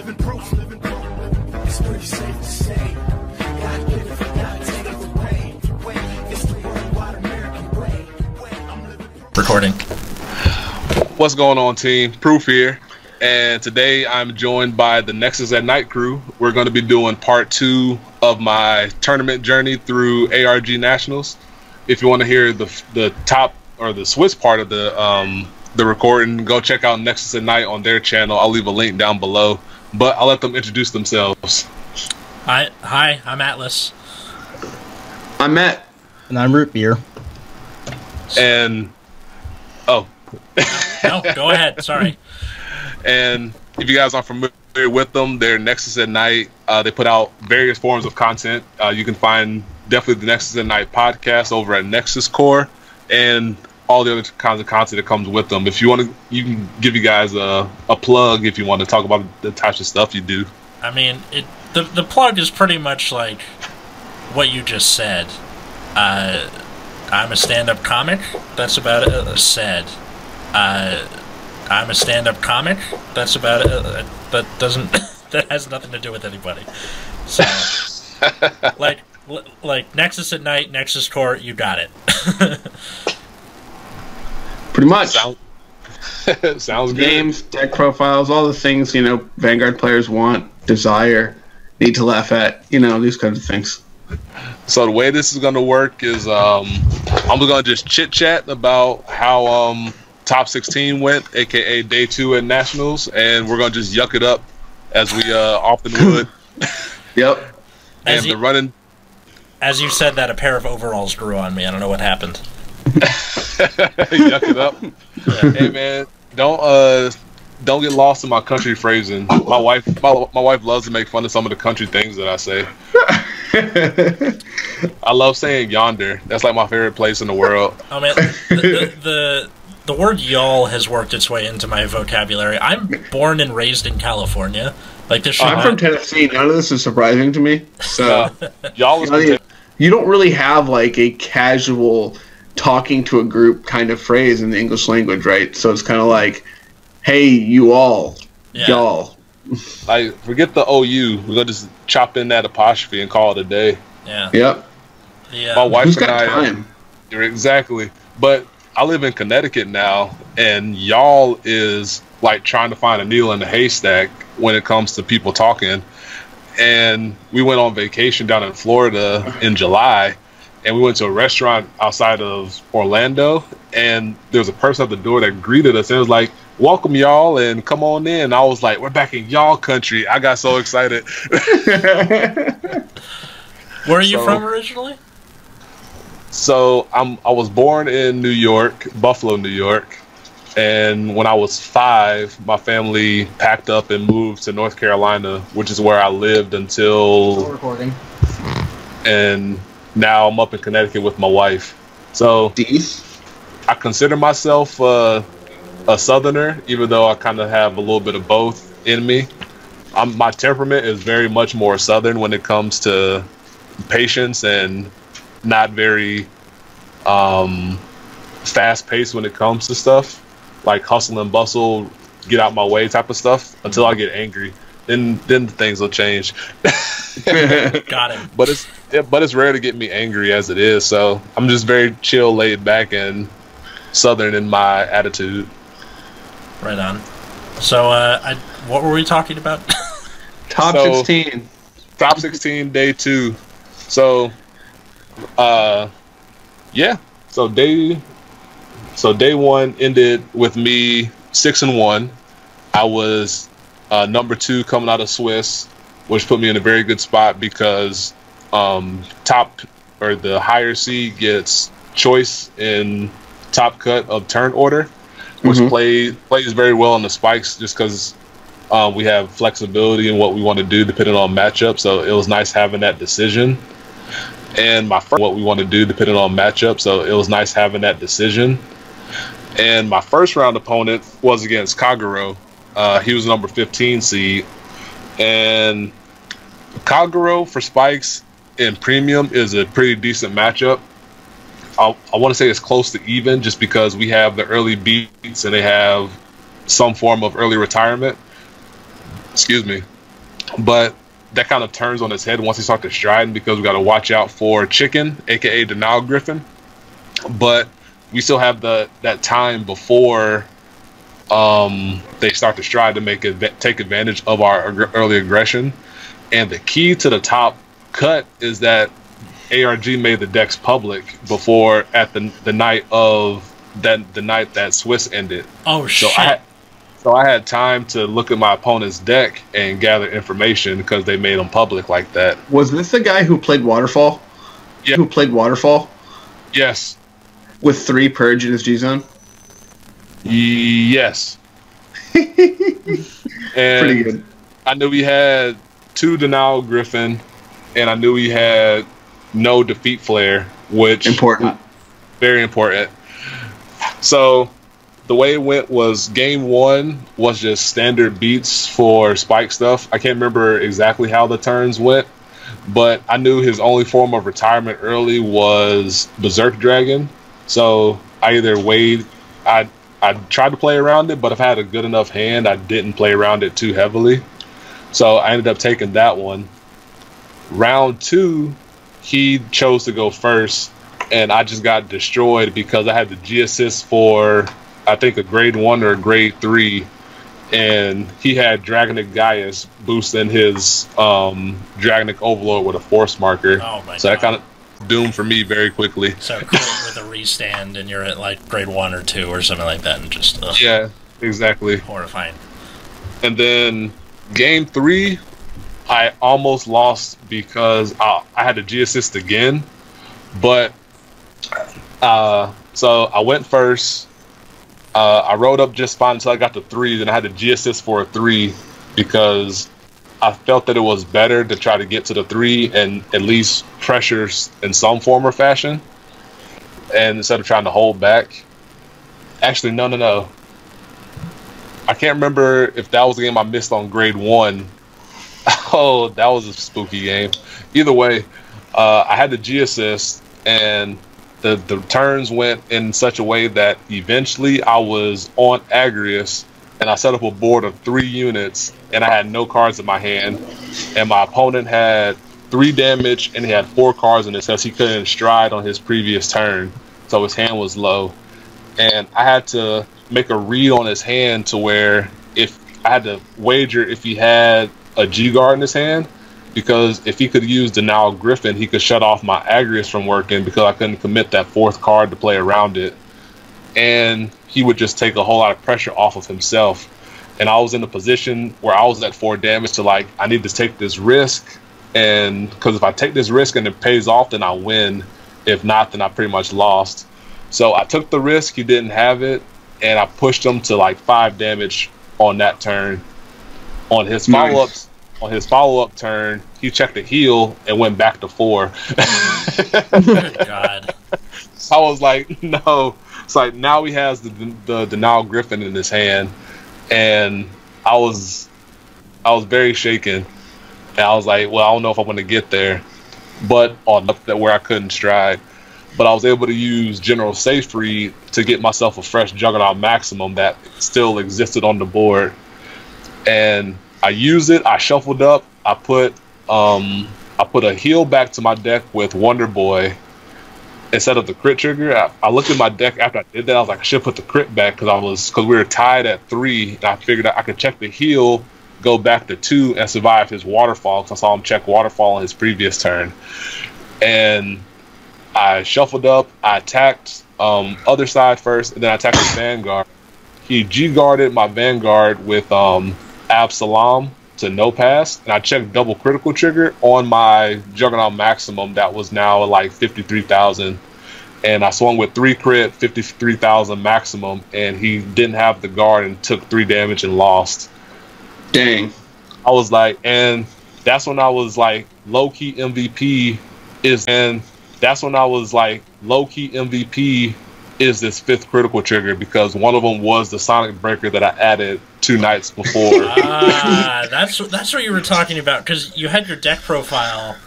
living proof. It's pretty safe to say. God give it, God take it away. It's the worldwide American way. I'm living proof. Recording. What's going on, team? Proof here, and today I'm joined by the Nexus at Night crew. We're going to be doing part 2 of my tournament journey through ARG Nationals. If you want to hear the top or the Swiss part of the recording, go check out Nexus at Night on their channel. I'll leave a link down below, but I'll let them introduce themselves. Hi, I'm Atlas. I'm Matt. And I'm Root Beer. And No, go ahead. Sorry. And if you guys aren't familiar with them, they're Nexus at Night. They put out various forms of content. You can find definitely the Nexus at Night podcast over at Nexus Core and all the other kinds of content that comes with them. If you want to, you can give you guys a plug if you want to talk about the types of stuff you do. I mean, the plug is pretty much like what you just said. I'm a stand-up comic. That's about it. Said. I'm a stand-up comic. That's about it. That doesn't. That has nothing to do with anybody. So, like Nexus at Night, Nexus Core, you got it. Pretty much. Sounds good. Games, deck profiles, all the things, Vanguard players want, desire, need to laugh at, these kinds of things. So the way this is going to work is I'm going to just chit-chat about how Top 16 went, a.k.a. Day 2 at Nationals, and we're going to just yuck it up as we often would. Yep. And As you said that, a pair of overalls grew on me. I don't know what happened. Yuck it up. Yeah. Hey man, don't get lost in my country phrasing. My wife loves to make fun of some of the country things that I say. I love saying yonder. That's like my favorite place in the world. Oh man, the word y'all has worked its way into my vocabulary. I'm born and raised in California. Like this. I'm from Tennessee. None of this is surprising to me. So y'all you don't really have like a casual talking to a group kind of phrase in the English language, right? So it's kind of like, hey, you all, y'all. Like, forget the OU. We're gonna just chop in that apostrophe and call it a day. Yeah. Yep. Yeah. My wife Who's and got I. time? Exactly. But I live in Connecticut now, and y'all is like trying to find a needle in the haystack when it comes to people talking. And we went on vacation down in Florida in July, and we went to a restaurant outside of Orlando, and there was a person at the door that greeted us, and it was like, welcome y'all, and come on in. I was like, we're back in y'all country. I got so excited. Where are you from originally? So I was born in New York, Buffalo, New York. And when I was 5, my family packed up and moved to North Carolina, which is where I lived until... Still recording. And now I'm up in Connecticut with my wife. So I consider myself a Southerner, even though I kind of have a little bit of both in me. My temperament is very much more Southern when it comes to patience and not very fast-paced when it comes to stuff. Like hustle and bustle, get out my way type of stuff until I get angry. Then things will change. Got it. But it's rare to get me angry as it is. So I'm just very chill, laid back, and Southern in my attitude. Right on. So, what were we talking about? Top 16. Top 16, Day 2. So, yeah. So day 1 ended with me 6-1. I was number 2 coming out of Swiss, which put me in a very good spot because the higher seed gets choice in top cut of turn order, which plays very well on the spikes just because we have flexibility in what we want to do depending on matchup. So it was nice having that decision. And my first round opponent was against Kagero. He was number 15 seed. And Kagero for spikes in premium is a pretty decent matchup. I want to say it's close to even just because we have the early beats and they have some form of early retirement. Excuse me. but that kind of turns on its head once he starts to striding, because we got to watch out for Chicken, aka Denial Griffin. But we still have that time before they start to stride to take advantage of our early aggression. And the key to the top cut is that ARG made the decks public before at the night that Swiss ended. Oh shit! So I had time to look at my opponent's deck and gather information because they made them public like that. Was this the guy who played Waterfall? Yeah. Who played Waterfall? Yes. With 3 Purge in his G zone? Yes. And pretty good. I knew we had 2 Denial Griffin, and I knew we had no Defeat Flare, which important. Very important. So the way it went was game 1 was just standard beats for spike stuff. I can't remember exactly how the turns went, but I knew his only form of retirement early was Berserk Dragon. So I either I tried to play around it, but if I had a good enough hand, I didn't play around it too heavily. So I ended up taking that one. Round 2, he chose to go first, and I just got destroyed because I had the G assist for, I think, a grade 1 or a grade 3, and he had Dragonic Gaius boosting his Dragonic Overlord with a force marker. Oh my so God. That kind of doomed for me very quickly. So cool with a restand, and you're at like grade 1 or 2 or something like that, and just Yeah, exactly. horrifying. And then game 3, I almost lost because I had to G assist again, but so I went first. I rode up just fine until I got to 3. Then I had to G assist for a 3 because I felt that it was better to try to get to the 3 and at least pressure in some form or fashion, and instead of trying to hold back. Actually, no. I can't remember if that was the game I missed on grade 1. Oh, that was a spooky game. Either way, I had the G assist, and the turns went in such a way that eventually I was on Agrius, and I set up a board of 3 units, and I had no cards in my hand, and my opponent had 3 damage, and he had 4 cards in it because he couldn't stride on his previous turn, so his hand was low. And I had to make a read on his hand to where if I had to wager if he had a G-Guard in his hand, because if he could use Denial Griffin, he could shut off my Agrius from working because I couldn't commit that 4th card to play around it. And he would just take a whole lot of pressure off of himself. And I was in a position where I was at 4 damage to like, I need to take this risk. And because if I take this risk and it pays off, then I win. If not, then I pretty much lost. So I took the risk, he didn't have it, and I pushed him to like 5 damage on that turn. On his follow-up turn, he checked a heal and went back to 4. Good God. I was like, no. It's like now he has the Denial Griffin in his hand, and I was very shaken. And I was like, well, I don't know if I'm going to get there, but on up that where I couldn't stride. But I was able to use General Safe Read to get myself a fresh Juggernaut Maximum that still existed on the board. And I used it, I shuffled up, I put a heal back to my deck with Wonder Boy instead of the crit trigger. I looked at my deck after I did that, I was like, I should put the crit back because we were tied at 3, and I figured I could check the heal, go back to 2, and survive his waterfall, because I saw him check waterfall on his previous turn. And I shuffled up, I attacked other side first, and then I attacked his Vanguard. He G-guarded my Vanguard with Absalom to no pass, and I checked double critical trigger on my Juggernaut Maximum that was now like 53,000, and I swung with 3 crit, 53,000 maximum, and he didn't have the guard and took 3 damage and lost. Dang. I was like, and that's when I was like, low-key MVP is this 5th critical trigger, because one of them was the Sonic Breaker that I added 2 nights before. That's what you were talking about, because you had your deck profile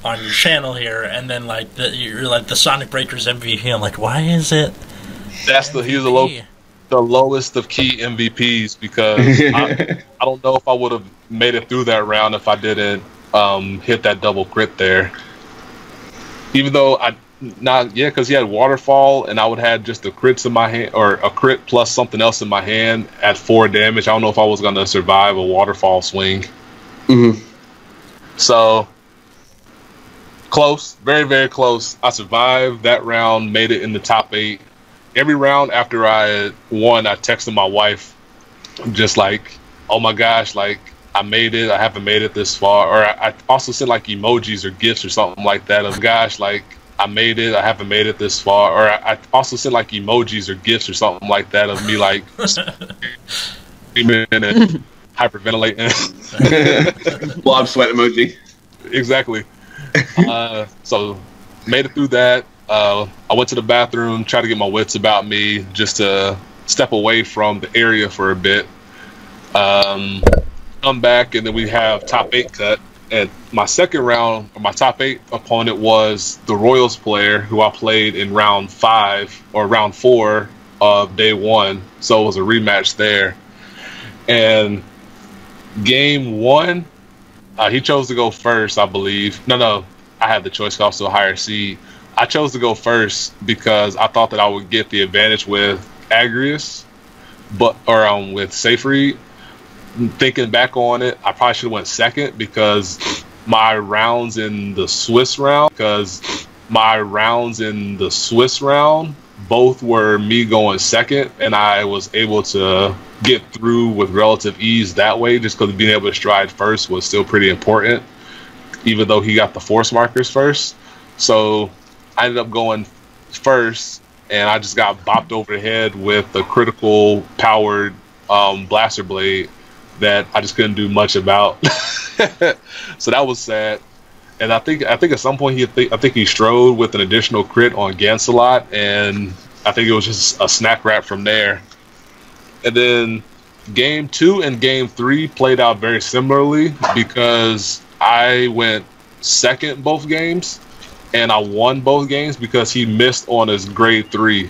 on your channel here, and then like you're like the Sonic Breaker's MVP. I'm like, why is it? He was a low. the lowest of key MVPs because I don't know if I would have made it through that round if I didn't hit that double crit there. Even though because he had waterfall and I would have just the crits in my hand, or a crit plus something else in my hand at 4 damage. I don't know if I was gonna survive a waterfall swing. Mm-hmm. So close, very, very close. I survived that round, made it in the top 8. Every round after I won, I texted my wife, just like, "Oh my gosh, like I made it. I haven't made it this far." Or I also sent like emojis or gifs or something like that of, "Gosh, like I made it. I haven't made it this far." Or I also sent like emojis or gifs or something like that of me like and hyperventilating. Blob sweat emoji. Exactly. So made it through that. I went to the bathroom, tried to get my wits about me, just to step away from the area for a bit. Come back, and then we have top 8 cut. And my second round, or my top 8 opponent, was the Royals player who I played in round 5 or round 4 of day 1. So it was a rematch there. And game 1, he chose to go first, I believe. No, I had the choice, also a higher seed. I chose to go first because I thought that I would get the advantage with Agrius, or with Safe Read. Thinking back on it, I probably should have went second because my rounds in the Swiss round, both were me going second, and I was able to get through with relative ease that way, just because being able to stride first was still pretty important, even though he got the force markers first. So I ended up going first, and I just got bopped over the head with a critical powered blaster blade that I just couldn't do much about. So that was sad. And I think at some point he strode with an additional crit on Gansalot, and I think it was just a snack wrap from there. And then game 2 and game 3 played out very similarly because I went second both games, and I won both games because he missed on his grade 3,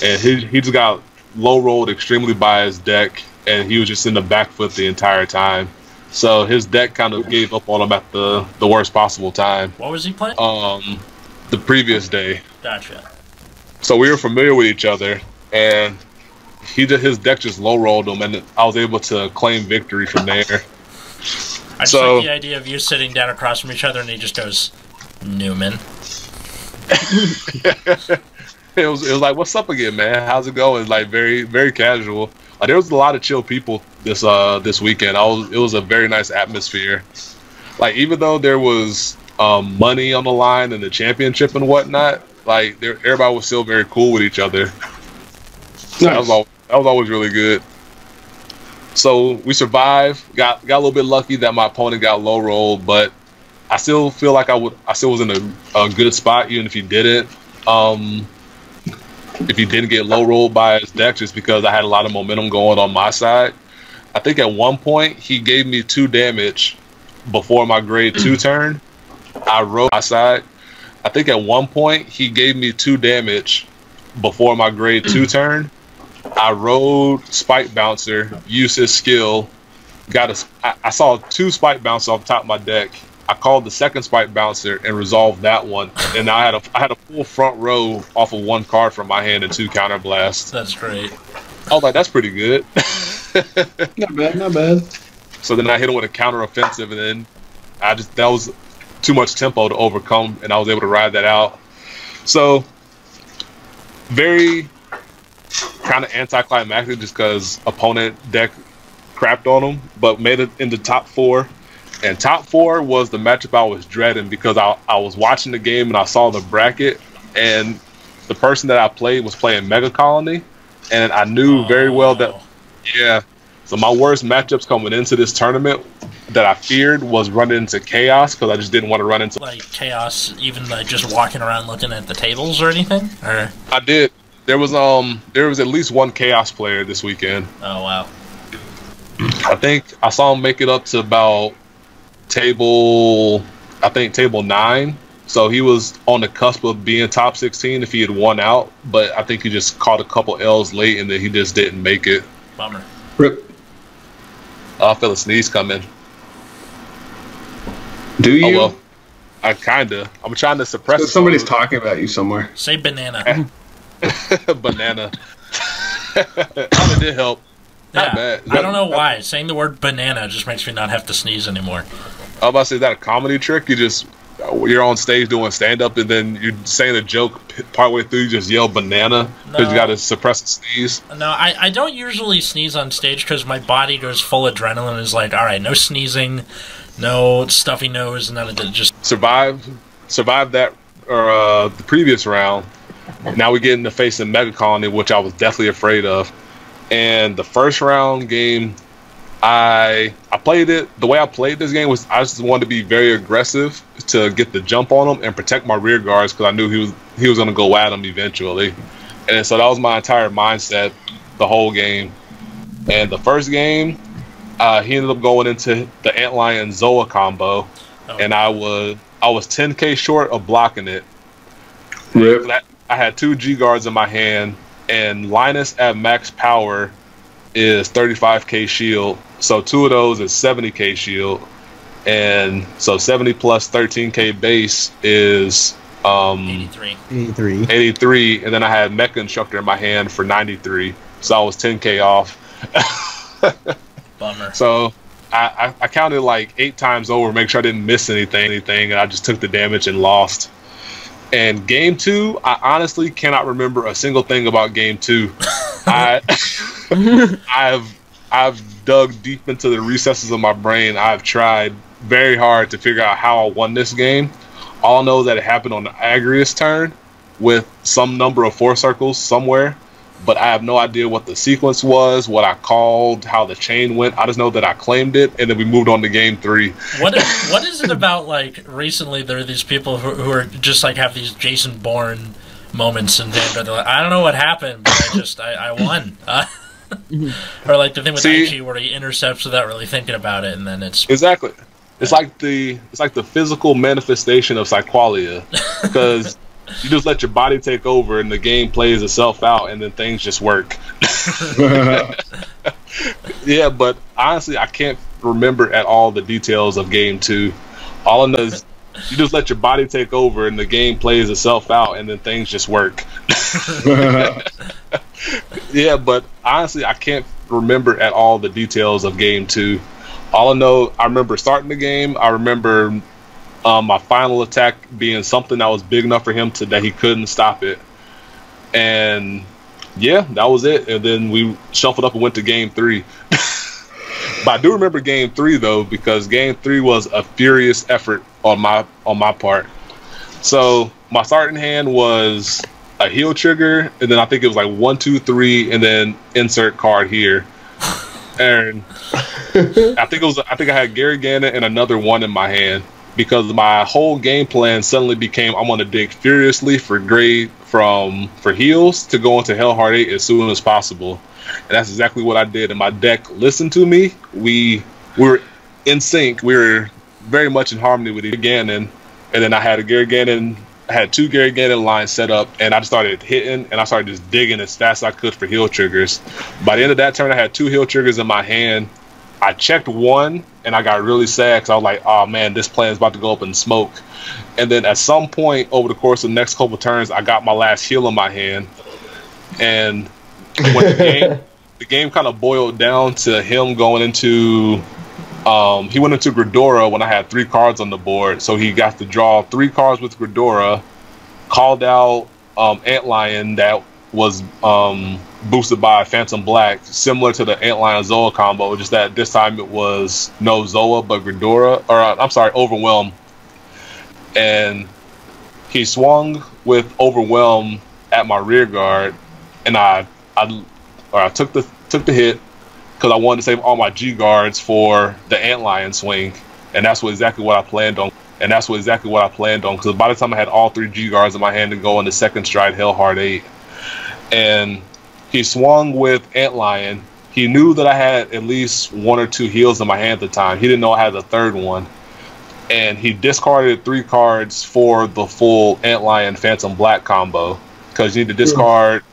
and he just got low rolled extremely by his deck, and he was just in the back foot the entire time. So his deck kind of gave up on him at the worst possible time. What was he playing? The previous day. Gotcha. So we were familiar with each other, and his deck just low rolled him, and I was able to claim victory from there. I just like the idea of you sitting down across from each other, and he just goes, "Newman." It was like, "What's up again, man? How's it going?" Like very, very casual. There was a lot of chill people this weekend. It was a very nice atmosphere. Like, even though there was money on the line and the championship and whatnot, like everybody was still very cool with each other. So nice. That was always really good. So we survived. Got a little bit lucky that my opponent got low rolled, but I still feel like I still was in a good spot, even if he didn't. If he didn't get low rolled by his deck, just because I had a lot of momentum going on my side. I think at one point he gave me 2 damage before my grade 2 turn. I rode my side. I think at one point he gave me 2 damage before my grade 2 turn. I rode Spike Bouncer, used his skill, I saw 2 Spike Bouncers off the top of my deck. I called the second Spike Bouncer and resolved that one, and I had a full front row off of 1 card from my hand and 2 counter blasts. That's great. I was like, that's pretty good. Not bad, not bad. So then I hit him with a counter offensive, and then that was too much tempo to overcome, and I was able to ride that out. So very kind of anticlimactic, just because opponent deck crapped on him, but made it into top 4. And top 4 was the matchup I was dreading, because I was watching the game and I saw the bracket, and the person that I played was playing Mega Colony, and I knew very well that, yeah. So my worst matchups coming into this tournament that I feared was running into Chaos, because I just didn't want to run into like Chaos, even like just walking around looking at the tables or anything. Or I did. There was at least 1 Chaos player this weekend. Oh wow. I think I saw him make it up to about table 9. So he was on the cusp of being top 16 if he had won out, but I think he just caught a couple L's late and then he just didn't make it. Bummer. Rip. I feel a sneeze coming. Do you? Oh, well, I kinda. I'm trying to suppress it. Somebody's talking about you somewhere. Say banana. Banana. Kinda did help. Not Yeah, bad. I don't know why. Saying the word banana just makes me not have to sneeze anymore. I was about to say, is that a comedy trick? You're on stage doing stand-up and then you're saying a joke partway through, you just yell banana because you got to suppress a sneeze? No, I don't usually sneeze on stage because my body goes full adrenaline and is like, all right, no sneezing, no stuffy nose, none of that. Just Survive that, or the previous round. Now we get into facing Mega Colony, which I was definitely afraid of. And the first round game, I played it. The way I played this game was I just wanted to be very aggressive to get the jump on him and protect my rear guards because I knew he was going to go at him eventually. And so that was my entire mindset the whole game. And the first game, he ended up going into the Antlion Zoa combo, and I was 10k short of blocking it. Rip. I had 2 G guards in my hand, and Linus at max power is 35k shield. So 2 of those is 70k shield, and so 70 plus 13k base is 83. 83. And then I had Mecha Instructor in my hand for 93, so I was 10k off. Bummer. So I counted like 8 times over, make sure I didn't miss anything, and I just took the damage and lost. And game 2, I honestly cannot remember a single thing about game 2. I've dug deep into the recesses of my brain. I've tried very hard to figure out how I won this game. All I know is that it happened on the Agrius turn with some number of 4 circles somewhere, but I have no idea what the sequence was, what I called, how the chain went. I just know that I claimed it, and then we moved on to game 3. What is it about, like, recently there are these people who are just, like, have these Jason Bourne moments and they're like, I don't know what happened, but I won. Or like the thing with Aichi where he intercepts without really thinking about it, and then it's... Exactly. It's like the physical manifestation of Psyqualia, because you just let your body take over and the game plays itself out and then things just work. Yeah, but honestly, I can't remember at all the details of game 2. All I know is you just let your body take over and the game plays itself out and then things just work. Yeah, but honestly, I can't remember at all the details of game 2. All I know, I remember starting the game. I remember my final attack being something that was big enough for him that he couldn't stop it. And yeah, that was it. And then we shuffled up and went to game 3. But I do remember game 3 though, because game 3 was a furious effort on my part. So my starting hand was a heal trigger, and then I think it was like 1, 2, 3, and then insert card here. And I think I had Gary Gannon and another one in my hand, because my whole game plan suddenly became I'm gonna dig furiously for heals to go into Hellheart 8 as soon as possible. And that's exactly what I did. And my deck listened to me. We were in sync. We were very much in harmony with Gannon. And then I had I had 2 Gary Gannon lines set up, and I just started hitting, and I started just digging as fast as I could for heal triggers. By the end of that turn, I had 2 heal triggers in my hand. I checked 1, and I got really sad because I was like, oh man, this plan is about to go up in smoke. And then at some point over the course of the next couple turns, I got my last heal in my hand. And when the game kind of boiled down to him going into... he went into Gridora when I had 3 cards on the board, so he got to draw 3 cards with Gridora, called out Antlion that was boosted by Phantom Black, similar to the Antlion Zoa combo, just that this time it was no Zoa but Gridora, or I'm sorry, Overwhelm. And he swung with Overwhelm at my rear guard, and I took the hit, because I wanted to save all my G guards for the Antlion swing, and that's exactly what I planned on. Because by the time I had all 3 G guards in my hand to go on the second stride Hellheart 8, and he swung with Antlion. He knew that I had at least 1 or 2 heals in my hand at the time. He didn't know I had the 3rd one, and he discarded 3 cards for the full Antlion Phantom Black combo because you need to discard.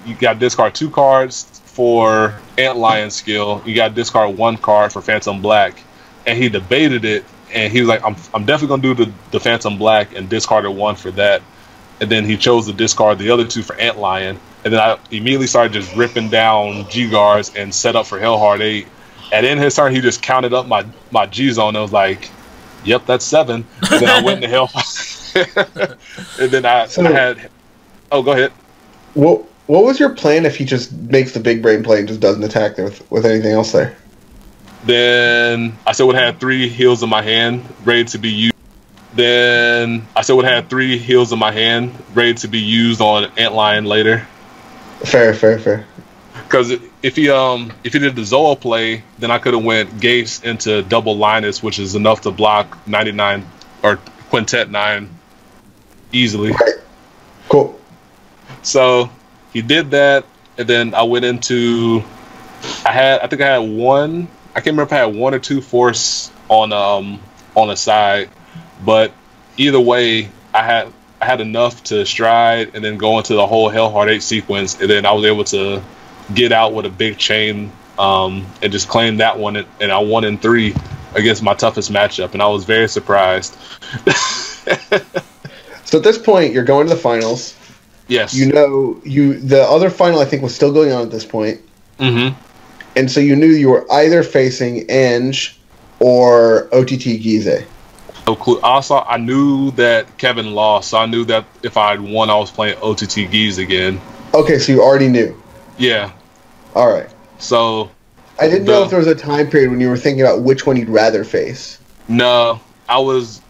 You got to discard 2 cards for Antlion skill. You got to discard 1 card for Phantom Black, and he debated it, and he was like, "I'm definitely gonna do the Phantom Black," and discarded 1 for that, and then he chose to discard the other 2 for Antlion, and then I immediately started just ripping down G guards and set up for Hellheart 8. And in his turn, he just counted up my G zone. And I was like, "Yep, that's 7." And then I went into Hellheart, and then I had. Oh, go ahead. What was your plan if he just makes the big brain play and just doesn't attack there with anything else there? Then I still would have had 3 heals in my hand ready to be used. Then I still would have had 3 heals in my hand ready to be used on Antlion later. Fair. Because if he did the Zoa play, then I could have went Gase into double Linus, which is enough to block 99 or Quintet 9 easily. Right. Cool. So he did that, and then I went into. I think I had 1. I can't remember if I had 1 or 2 force on the side, but either way, I had enough to stride and then go into the whole Hellheart 8 sequence, and then I was able to get out with a big chain and just claim that one, and I won in 3 against my toughest matchup, and I was very surprised. So at this point, you're going to the finals. Yes. The other final I think was still going on at this point. Mm-hmm. And so you knew you were either facing ARG or OTT Gize. No clue. Also, I knew that Kevin lost, so I knew that if I had won, I was playing OTT Gize again. Okay, so you already knew. Yeah. All right. So I didn't know if there was a time period when you were thinking about which one you'd rather face. No, I was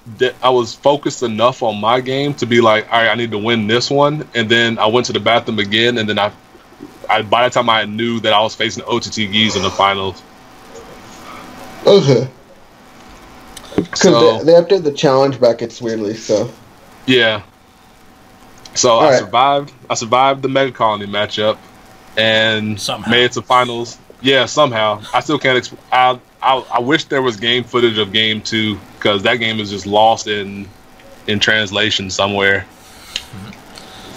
focused enough on my game to be like, all right, I need to win this one, and then I went to the bathroom again, and then I by the time I knew that I was facing OTT Gize in the finals. Okay. Because they updated the challenge brackets weirdly, so. Yeah. So all I right. survived. I survived the Mega Colony matchup, and made it to finals. Yeah, somehow. I still can't. I wish there was game footage of game 2 because that game is just lost in translation somewhere.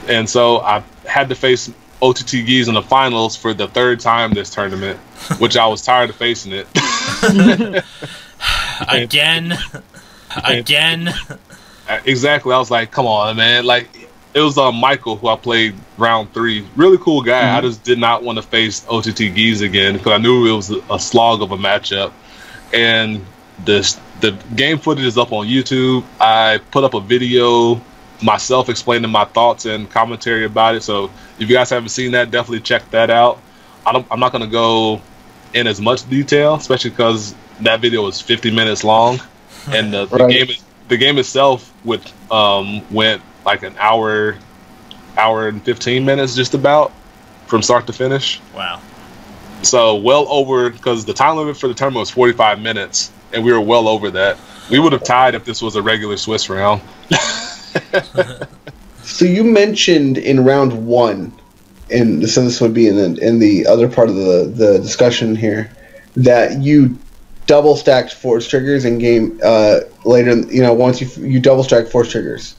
And so I had to face OTT Gize in the finals for the 3rd time this tournament, which I was tired of facing it. Again. Exactly. I was like, come on, man. Like, it was Michael who I played round 3. Really cool guy. Mm-hmm. I just did not want to face OTT Gize again because I knew it was a slog of a matchup. And the game footage is up on YouTube. I put up a video myself explaining my thoughts and commentary about it. So if you guys haven't seen that, definitely check that out. I'm not going to go in as much detail, especially because that video was 50 minutes long, and the game itself went like an hour and 15 minutes just about from start to finish. Wow. So well over, because the time limit for the tournament was 45 minutes, and we were well over that. We would have tied if this was a regular Swiss round. So you mentioned in round 1, and so this would be in the other part of the discussion here, that you double stacked force triggers in game later. Once you double stacked force triggers.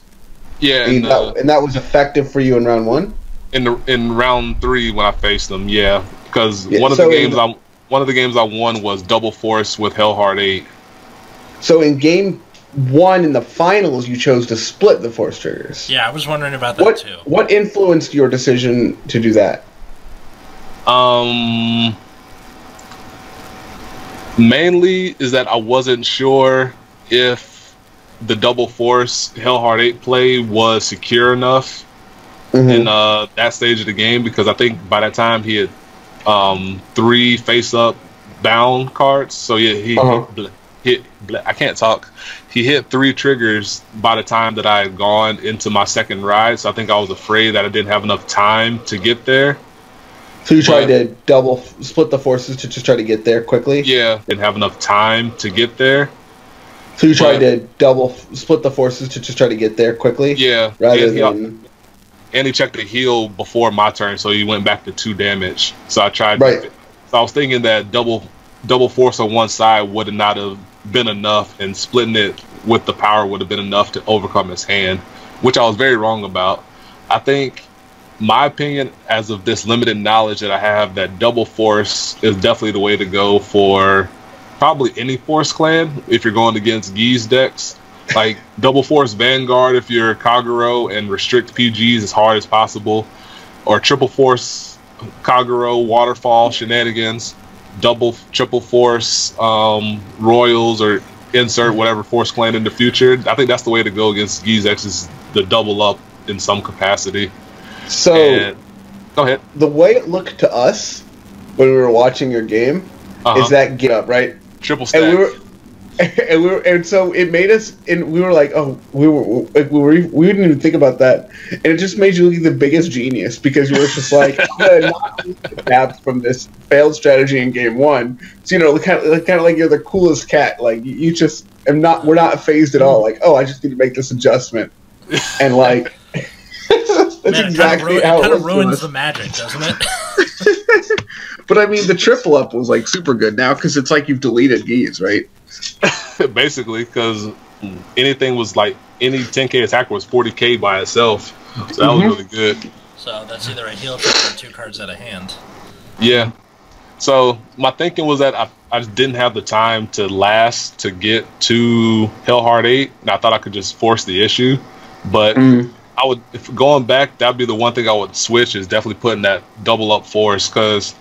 Yeah, and that was effective for you in round 1. In round 3 when I faced them, yeah, because one of the games I won was double force with Hellheart 8. So in game 1 in the finals, you chose to split the force triggers. Yeah, I was wondering about that too. What influenced your decision to do that? Mainly is that I wasn't sure if the double force Hellheart 8 play was secure enough in that stage of the game, because I think by that time he had 3 face-up bound cards. So yeah, I can't talk. He hit 3 triggers by the time that I had gone into my second ride, so I think I was afraid that I didn't have enough time to get there. So you tried to double split the forces to just try to get there quickly? Yeah, didn't have enough time to get there. So you tried to double split the forces to just try to get there quickly? Yeah. And he checked the heal before my turn, so he went back to 2 damage. So I tried. Right. So I was thinking that double force on one side would not have been enough, and splitting it with the power would have been enough to overcome his hand, which I was very wrong about. I think, my opinion, as of this limited knowledge that I have, that double force is definitely the way to go for probably any force clan if you're going against Geese decks. Like double force Vanguard if you're Kagero and restrict PGs as hard as possible, or triple force Kagero waterfall shenanigans, triple force Royals, or insert whatever force clan in the future. I think that's the way to go against Geese decks, is the double up in some capacity. So, go ahead. The way it looked to us when we were watching your game is that get up, right? Triple stack. And so it made us, and we were like, oh, we didn't even think about that, and it just made you look the biggest genius, because you were just like, I'm gonna not adapt from this failed strategy in game one. So, you know, kind of like you're the coolest cat. Like you just we're not phased at all. Like, oh, I just need to make this adjustment, and like. That's exactly how it kind of ruins the magic, doesn't it? But I mean, the triple up was like super good now, because it's like you've deleted Geese, right? Basically, because anything was like, any 10k attacker was 40k by itself, so that was really good. So that's either a heal trick or 2 cards out of hand. Yeah. So my thinking was that I just didn't have the time to last to get to Hellheart 8, and I thought I could just force the issue, but. I would, if going back, that'd be the one thing I would switch, is definitely putting that double up force, because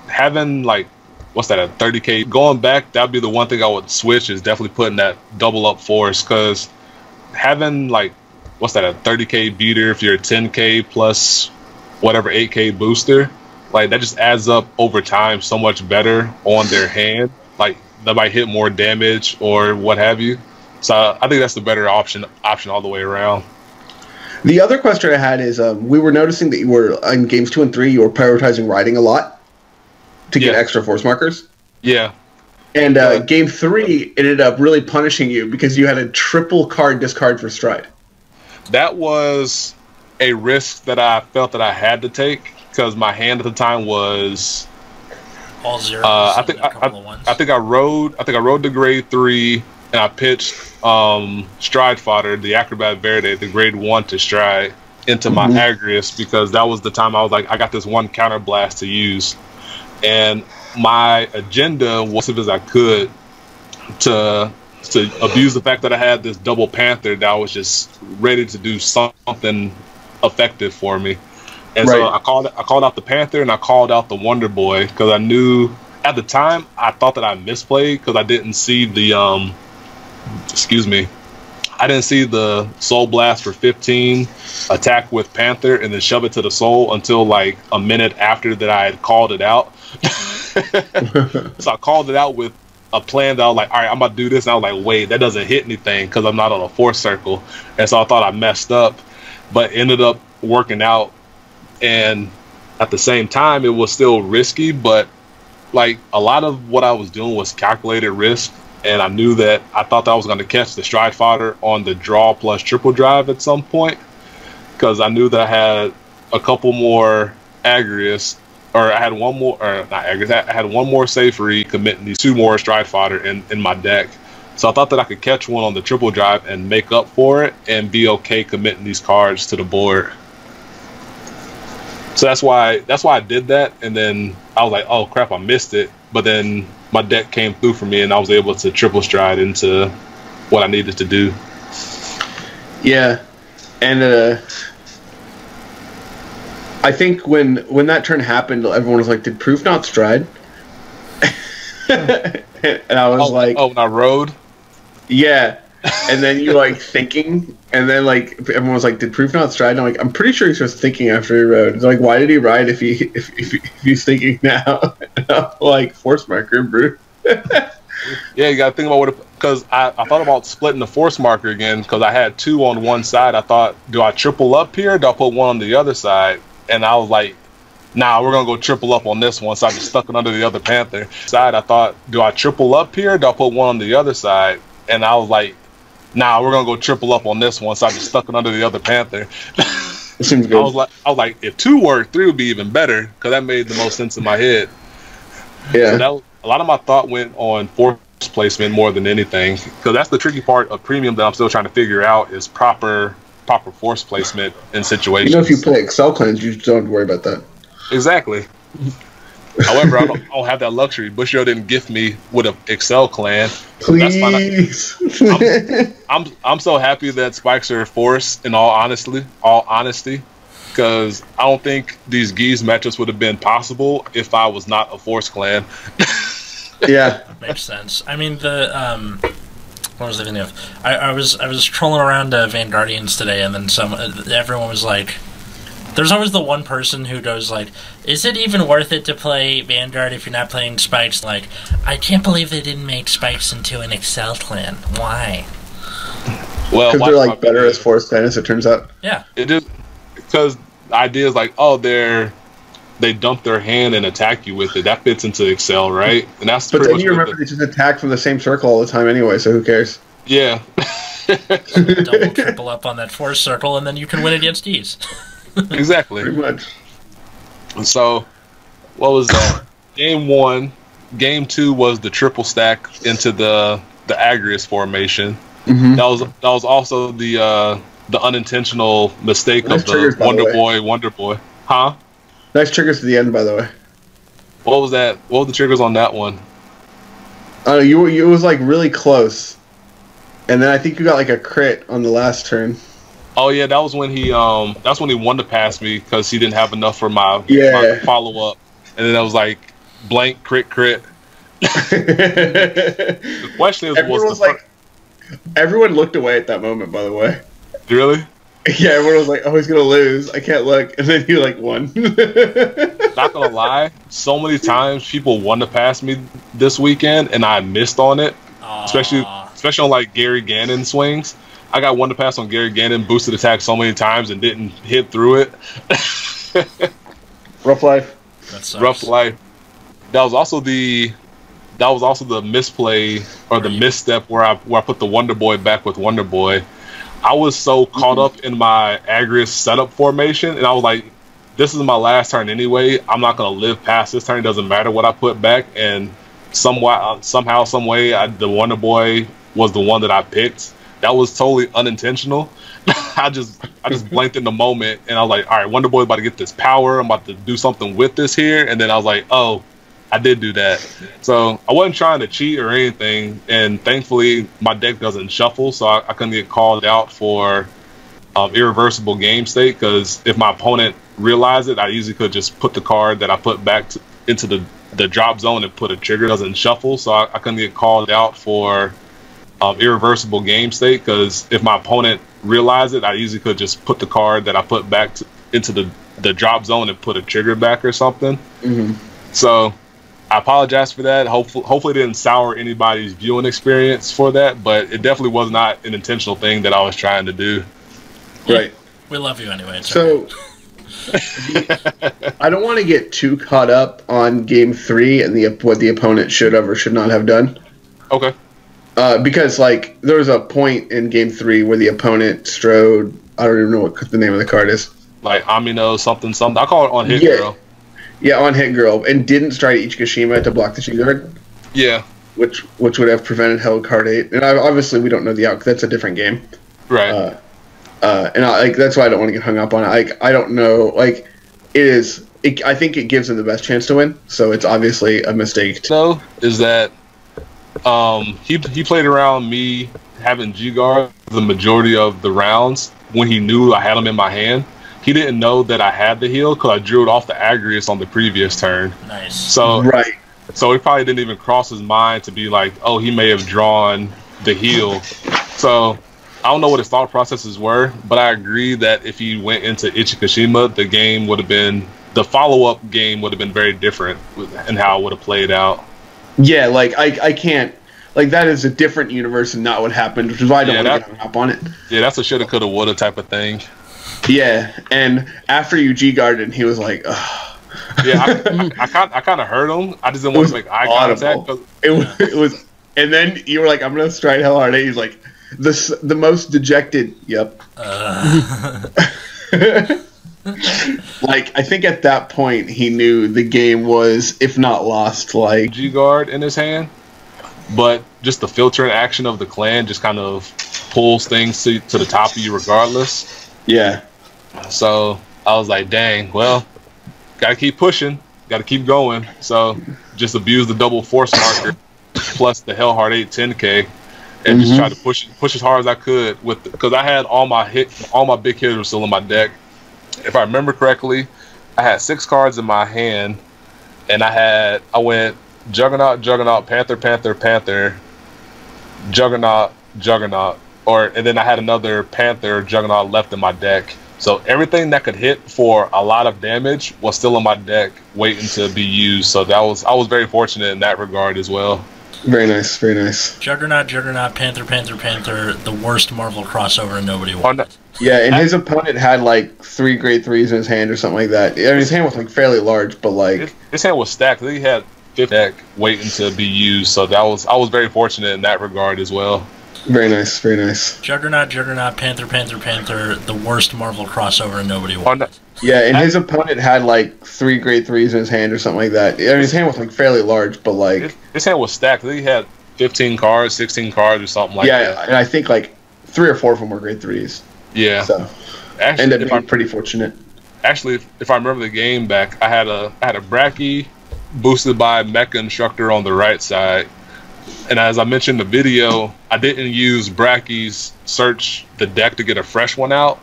having like, what's that, a 30k, going back, that'd be the one thing I would switch, is definitely putting that double up force, because having like, what's that, a 30k beater if you're a 10k plus whatever 8k booster, like that just adds up over time so much better on their hand, like they might hit more damage or what have you. So I think that's the better option all the way around. The other question I had is, we were noticing that you were, in games 2 and 3, you were prioritizing riding a lot to get extra force markers. Yeah. And game 3 ended up really punishing you because you had a triple card discard for stride. That was a risk that I felt that I had to take, because my hand at the time was all zeros. I think I rode the grade 3, and I pitched Stride Fodder, the Acrobat Verde, the grade 1 to Stride, into my Agrius, because that was the time I was like, I got this one counter blast to use. And my agenda was, as I could, to abuse the fact that I had this double Panther that was just ready to do something effective for me. And so I called out the Panther, and I called out the Wonder Boy, because I knew at the time I thought that I misplayed, because I didn't see the I didn't see the Soul Blast for 15 attack with Panther and then shove it to the Soul until like a minute after that I had called it out. So I called it out with a plan that I was like, all right, I'm about to do this. And I was like, wait, that doesn't hit anything because I'm not on a force circle. And so I thought I messed up, but ended up working out. And at the same time, it was still risky, but like a lot of what I was doing was calculated risk. And I knew that I thought that I was going to catch the Stride Fodder on the draw plus triple drive at some point, because I knew that I had a couple more Agrius, or I had one more, or not Agrius, I had one more safe read committing these 2 more Stride Fodder in my deck. So I thought that I could catch one on the triple drive and make up for it and be okay committing these cards to the board. So that's why I did that. And then I was like, oh crap, I missed it. But then my deck came through for me, and I was able to triple stride into what I needed to do. Yeah, and I think when that turn happened, everyone was like, "Did Proof not stride?" And I was like, "Oh, when I rode." Yeah, and then you like thinking, and then like everyone was like, "Did Proof not stride?" And I'm like, "I'm pretty sure he's just thinking after he rode." It's like, why did he ride if he's thinking now? Like force marker, bro. Yeah, you gotta think about what, because I thought about splitting the force marker again, because I had 2 on one side. I thought, do I triple up here? Do I put one on the other side? And I was like, nah, we're gonna go triple up on this one. So I just stuck it under the other Panther side. I thought, do I triple up here? Do I put one on the other side? And I was like, nah, we're gonna go triple up on this one. So I just stuck it under the other Panther. It seems good. I was like, if 2 worked, 3 would be even better, because that made the most sense in my head. Yeah. So a lot of my thought went on force placement more than anything, because that's the tricky part of premium that I'm still trying to figure out is proper force placement in situations. You know, if you play Excel clans, you don't have to worry about that. Exactly. However, I don't have that luxury. Bushido didn't gift me with an Excel clan. Please. I'm so happy that spikes are forced. In all honesty, because I don't think these Geese matchups would have been possible if I was not a force clan. Yeah, Makes sense. I mean, what was I thinking of? I was trolling around Vanguardians today, and then everyone was like, there's always the one person who goes like, is it even worth it to play Vanguard if you're not playing Spikes? Like, I can't believe they didn't make Spikes into an Excel clan. Why? Well, because they're like better as force clan, as it turns out. Yeah. It just because the idea is like, oh, they dump their hand and attack you with it. That fits into Excel, right? And that's but then you remember they just attack from the same circle all the time anyway, so who cares? Yeah. Double, triple up on that force circle, and then you can win against ease. Exactly. Pretty much. So, what was that? Game 1. Game 2 was the triple stack into the Agrius formation. Mm-hmm. That was also the unintentional mistake Nice of the triggers, by the Wonder Boy. Huh? Nice triggers to the end, by the way. What was that? What were the triggers on that one? It was like really close, and then I think you got like a crit on the last turn. Oh yeah, that was when he wanted to pass me because he didn't have enough for my follow up, and then I was like blank crit. The question is, everyone looked away at that moment. By the way, really? Yeah, everyone was like, "Oh, he's gonna lose. I can't look," and then he like won. Not gonna lie, so many times people wanted to pass me this weekend, and I missed on it, especially on like Gary Gannon swings. I got one to pass on Gary Gannon, boosted attack so many times and didn't hit through it. Rough life. That sucks. Rough life. That was also the misplay or the misstep where I put the Wonder Boy back with Wonder Boy. I was so caught up in my Agrius setup formation, and I was like, this is my last turn anyway. I'm not gonna live past this turn. It doesn't matter what I put back. And somehow, some way, the Wonder Boy was the one that I picked. That was totally unintentional. I just blanked in the moment, and I was like, all right, Wonder Boy about to get this power. I'm about to do something with this here. And then I was like, oh, I did do that. So I wasn't trying to cheat or anything. And thankfully, my deck doesn't shuffle, so I couldn't get called out for irreversible game state, because if my opponent realized it, I easily could just put the card that I put back into the drop zone and put a trigger. It doesn't shuffle, so I couldn't get called out for irreversible game state, because if my opponent realized it, I easily could just put the card that I put back into the drop zone and put a trigger back or something. Mm-hmm. So I apologize for that. Hopefully it didn't sour anybody's viewing experience for that, but it definitely was not an intentional thing that I was trying to do. Right. We love you anyway. So I don't want to get too caught up on Game 3 and what the opponent should have or should not have done. Okay. Because like there was a point in Game 3 where the opponent strode, I don't even know what the name of the card is. Like Amino something. I call it on hit girl. Yeah, on hit girl, and didn't strike Ichikashima to block the G-Guard. Yeah. Which would have prevented Held Card 8. And obviously we don't know the outcome. That's a different game. Right. And that's why I don't want to get hung up on it. I don't know. Like, I think it gives him the best chance to win. So it's obviously a mistake. So is that he played around me having G-Guard the majority of the rounds when he knew I had him in my hand. He didn't know that I had the heal because I drew it off the Agrius on the previous turn. Nice. So right. So it probably didn't even cross his mind to be like, oh, he may have drawn the heal. So I don't know what his thought processes were, but I agree that if he went into Ichikashima, the follow-up game would have been very different in how it would have played out. Yeah, like I can't, like that is a different universe and not what happened, which is why I don't want to get hung up on it. Yeah, that's a shoulda, coulda, woulda type of thing. Yeah, and after you G-guarded, he was like, ugh. Yeah, I kind of heard him. I just didn't want to make eye contact. It was, and then you were like, I'm gonna strike hell hard. He's like, the most dejected. Yep. Like, I think at that point he knew the game was, if not lost, like G-Guard in his hand. but just the filtering action of the clan just kind of pulls things to the top of you regardless. Yeah. So I was like, dang, well, gotta keep pushing, gotta keep going. So just abuse the double force marker plus the Hellheart 8 10K and just try to push as hard as I could because I had all my big hitters were still in my deck. If I remember correctly, I had 6 cards in my hand, and I went Juggernaut, Juggernaut, Panther, Panther, Panther, Juggernaut, Juggernaut, and then I had another Panther, Juggernaut left in my deck. So everything that could hit for a lot of damage was still in my deck, waiting to be used. So I was very fortunate in that regard as well. Very nice, very nice. Juggernaut, Juggernaut, Panther, Panther, Panther, the worst Marvel crossover and nobody wanted. Yeah, and his opponent had like 3 grade 3s in his hand or something like that. I mean, his hand was like fairly large, but like his hand was stacked. He had 5th deck waiting to be used. So I was very fortunate in that regard as well. Very nice, very nice. Juggernaut, Juggernaut, Panther, Panther, Panther, the worst Marvel crossover and nobody wanted. Yeah, and his opponent had like 3 grade 3s in his hand or something like that. I mean, his hand was like fairly large, but like his hand was stacked. He had 15 cards, 16 cards, or something like that. Yeah, and I think like 3 or 4 of them were grade 3s. Yeah. So ended up being pretty fortunate. Actually, if I remember the game back, I had a Bracky boosted by Mecha Instructor on the right side. And as I mentioned in the video, I didn't use Bracky's search the deck to get a fresh one out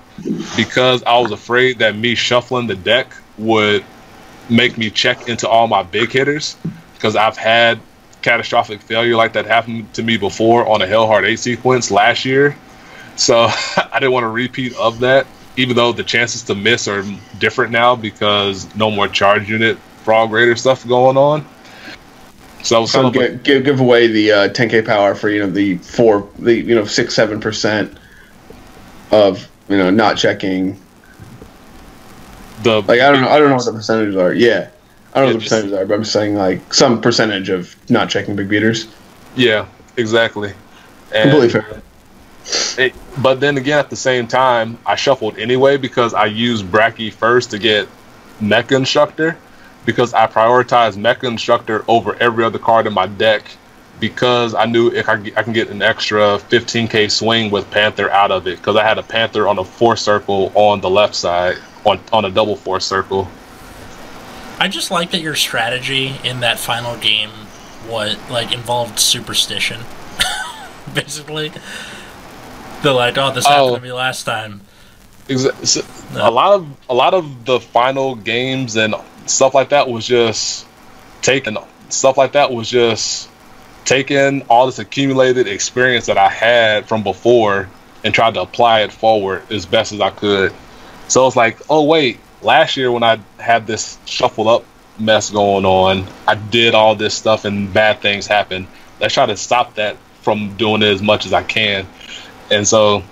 because I was afraid that me shuffling the deck would make me check into all my big hitters, because I've had catastrophic failure like that happen to me before on a Hellheart 8 sequence last year. So I didn't want a repeat of that, even though the chances to miss are different now because no more charge unit Frog Raider stuff going on. So give away the 10k power for the 6-7% of not checking. I don't know what the percentages are. Yeah, I don't know what the percentages are, but I'm saying like some percentage of not checking big beaters. Yeah, exactly. And completely fair. But then again, at the same time, I shuffled anyway because I used Bracky first to get Mecha Instructor, because I prioritized Mecha Instructor over every other card in my deck because I knew if I can get an extra 15k swing with Panther out of it, because I had a Panther on a force circle on the left side on a double force circle. I just like that your strategy in that final game involved superstition. Basically. They're like, oh, this happened to me last time. Exactly. No. A lot of the final games and stuff like that was just taking all this accumulated experience that I had from before and tried to apply it forward as best as I could. So it's like, oh wait, last year when I had this shuffled up mess going on, I did all this stuff and bad things happened. Let's try to stop that from doing it as much as I can. And so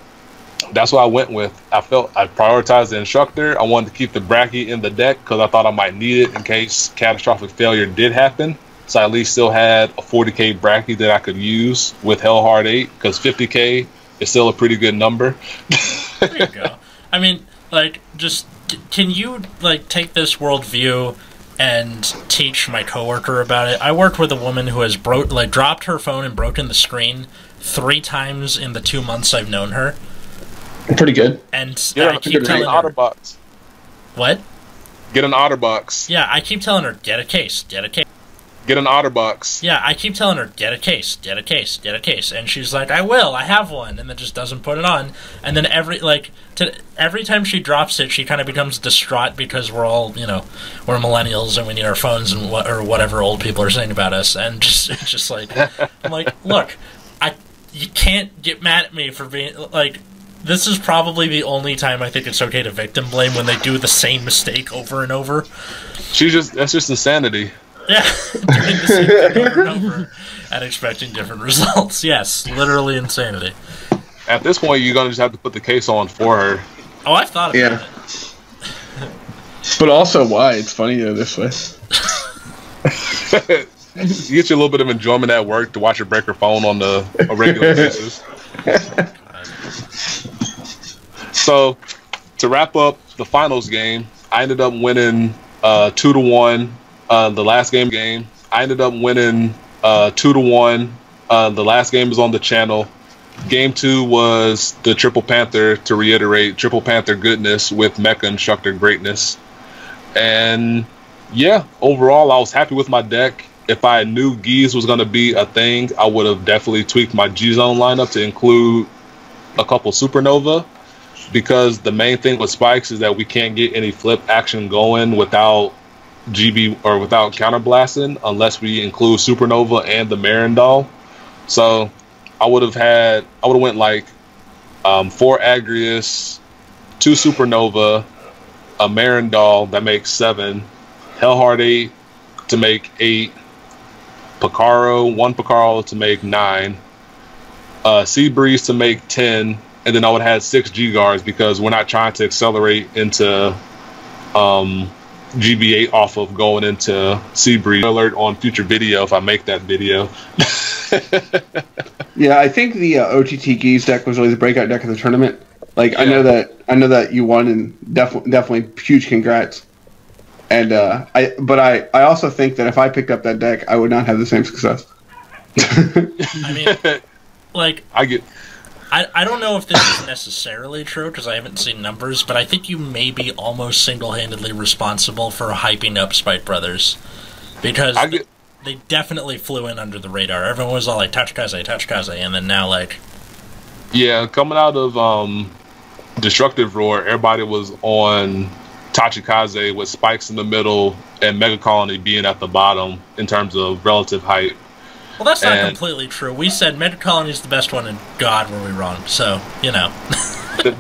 that's what I went with. I prioritized the Instructor. I wanted to keep the Bracky in the deck because I thought I might need it in case catastrophic failure did happen. So I at least still had a 40k Bracky that I could use with Hellheart 8, because 50k is still a pretty good number. There you go. I mean, can you take this worldview and teach my coworker about it? I worked with a woman who has dropped her phone and broken the screen 3 times in the 2 months I've known her. Pretty good. And I keep telling her, OtterBox. What? Get an OtterBox. Yeah, I keep telling her, get a case. Get an OtterBox. Yeah, I keep telling her, get a case. And she's like, I will, I have one. And then just doesn't put it on. And then every time she drops it, she kind of becomes distraught because we're all, we're millennials and we need our phones and or whatever old people are saying about us. And it's just like, I'm like, look, you can't get mad at me for being, this is probably the only time I think it's okay to victim blame, when they do the same mistake over and over. That's just insanity. Yeah, doing the same thing over and over and expecting different results. Yes, literally insanity. At this point, you're gonna just have to put the case on for her. Oh, I've thought about it. But also, why? It's funny this way. You get you a little bit of enjoyment at work to watch her break her phone on a regular basis. So, to wrap up the finals game, I ended up winning 2-1. The last game, I ended up winning 2-1 The last game is on the channel. Game 2 was the Triple Panther, to reiterate, Triple Panther goodness with Mecha Instructor greatness. And yeah, overall, I was happy with my deck. If I knew Geese was going to be a thing, I would have definitely tweaked my G-Zone lineup to include a couple Supernova, because the main thing with Spikes is that we can't get any flip action going without GB or without counterblasting unless we include Supernova and the Marindal. So I would have went like 4 Agrius, 2 Supernova, a Marindal that makes 7, Hellheart 8 to make 8, Picaro, 1 Picaro to make 9, Seabreeze to make 10, and then I would have had 6 G-Guards because we're not trying to accelerate into GB8 off of going into Seabreeze. Alert on future video if I make that video. Yeah, I think the OTT Geese deck was really the breakout deck of the tournament. Like, yeah. I know that you won, and definitely huge congrats. And I also think that if I picked up that deck, I would not have the same success. I mean, like, I don't know if this is necessarily true because I haven't seen numbers, but I think you may be almost single-handedly responsible for hyping up Spite Brothers, because they definitely flew in under the radar. Everyone was all like, touch Kaze, and then now, like... Yeah, coming out of Destructive Roar, everybody was on Tachikaze with Spikes in the middle and Mega Colony being at the bottom in terms of relative hype. Well, that's not completely true. We said Mega Colony is the best one, and God, were we wrong. So, you know.